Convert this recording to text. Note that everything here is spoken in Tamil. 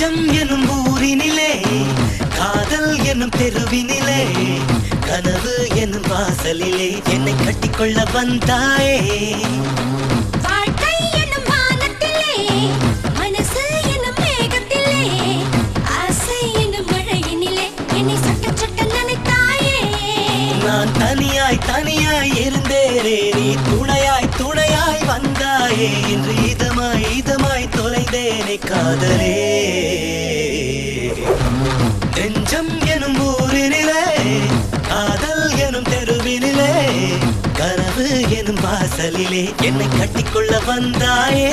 நெஞ்சம் எனும் ஊரினிலே காதல் எனும் தெருவினிலே கனவு எனும் வாசலிலே என்னை கட்டிக்கொள்ள வந்தாயே. வாழ்க்கை எனும் வானத்திலே மனசு எனும் மேகத்திலே ஆசை எனும் மழையினிலே என்னை சொட்ட சொட்ட நினைத்தாயே. நான் தனியாய் தனியாய் இருந்தேனே, நீ துணையாய் துணையாய் வந்தாயே. இன்று இதமாய் இதமாய் தொலைந்தேனே காதலே. நெஞ்சம் எனும் ஊரினிலே காதல் எனும் தெருவினிலே கனவு எனும் வாசலிலே என்னை கட்டிக்கொள்ள வந்தாயே.